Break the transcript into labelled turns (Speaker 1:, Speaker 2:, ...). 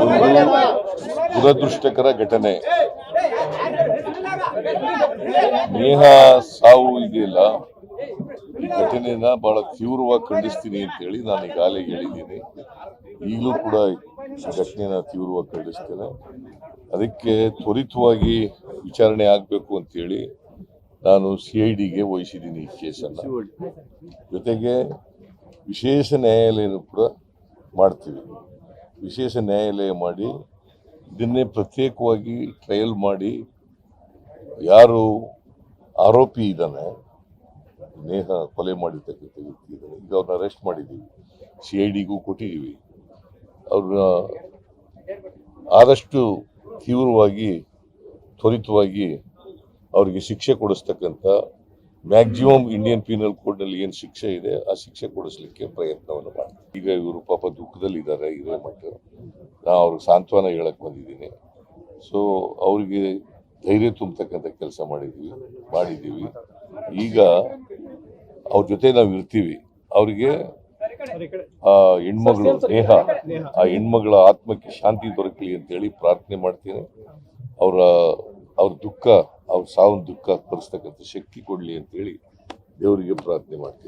Speaker 1: ಒಂದು ದುರದೃಷ್ಟಕರ ಘಟನೆ. ನೇಹ ಸಾವು ಇದೆಯಲ್ಲ, ಈ ಘಟನೆಯನ್ನ ಬಹಳ ತೀವ್ರವಾಗಿ ಖಂಡಿಸ್ತೀನಿ ಅಂತೇಳಿ ನಾನು ಈಗಾಗಲೇ ಹೇಳಿದ್ದೀನಿ. ಈಗಲೂ ಕೂಡ ಈ ಘಟನೆಯನ್ನ ತೀವ್ರವಾಗಿ ಖಂಡಿಸ್ತೇನೆ. ಅದಕ್ಕೆ ತ್ವರಿತವಾಗಿ ವಿಚಾರಣೆ ಆಗಬೇಕು ಅಂತೇಳಿ ನಾನು CIDಗೆ ವಹಿಸಿದ್ದೀನಿ ಈ ಕೇಸನ್ನು. ಜೊತೆಗೆ ವಿಶೇಷ ನ್ಯಾಯಾಲಯನೂ ಕೂಡ ಮಾಡ್ತೀವಿ. ವಿಶೇಷ ನ್ಯಾಯಾಲಯ ಮಾಡಿ ಇದನ್ನೇ ಪ್ರತ್ಯೇಕವಾಗಿ ಟ್ರಯಲ್ ಮಾಡಿ ಯಾರು ಆರೋಪಿ ಇದ್ದಾನೆ, ನೇಹ ಕೊಲೆ ಮಾಡಿರ್ತಕ್ಕಂಥ ವ್ಯಕ್ತಿ ಇದ್ದಾನೆ, ಈಗ ಅವ್ರನ್ನ ಅರೆಸ್ಟ್ ಮಾಡಿದ್ದೀವಿ, CIDಗೂ ಕೊಟ್ಟಿದ್ದೀವಿ. ಅವ್ರನ್ನ ಆದಷ್ಟು ತೀವ್ರವಾಗಿ ತ್ವರಿತವಾಗಿ ಅವರಿಗೆ ಶಿಕ್ಷೆ ಕೊಡಿಸ್ತಕ್ಕಂಥ ಮ್ಯಾಕ್ಸಿಮಮ್ ಇಂಡಿಯನ್ ಪೀನಲ್ ಕೋಡ್ನಲ್ಲಿ ಏನು ಶಿಕ್ಷೆ ಇದೆ ಆ ಶಿಕ್ಷೆ ಕೊಡಿಸ್ಲಿಕ್ಕೆ ಪ್ರಯತ್ನವನ್ನು ಮಾಡ್ತೀವಿ. ಈಗ ಇವರು ಪಾಪ ದುಃಖದಲ್ಲಿದ್ದಾರೆ, ಇದೇ ಮಟ್ಟ ನಾವು ಅವ್ರಿಗೆ ಸಾಂತ್ವನ ಹೇಳಕ್ಕೆ ಬಂದಿದ್ದೀನಿ. ಸೊ ಅವರಿಗೆ ಧೈರ್ಯ ತುಂಬತಕ್ಕಂಥ ಕೆಲಸ ಮಾಡಿದ್ದೀವಿ. ಈಗ ಅವ್ರ ಜೊತೆ ನಾವು ಇರ್ತೀವಿ. ಅವರಿಗೆ ಆ ಹೆಣ್ಮಗಳು ನೇಹ, ಆ ಹೆಣ್ಮಗಳ ಆತ್ಮಕ್ಕೆ ಶಾಂತಿ ದೊರಕಲಿ ಅಂತೇಳಿ ಪ್ರಾರ್ಥನೆ ಮಾಡ್ತೀನಿ. ಅವ್ರ ದುಃಖ, ಅವ್ರ ಸಾವಿನ ದುಃಖ ತೋರಿಸ್ತಕ್ಕಂಥ ಶಕ್ತಿ ಕೊಡಲಿ ಅಂತೇಳಿ ದೇವರಿಗೆ ಪ್ರಾರ್ಥನೆ ಮಾಡ್ತೀನಿ.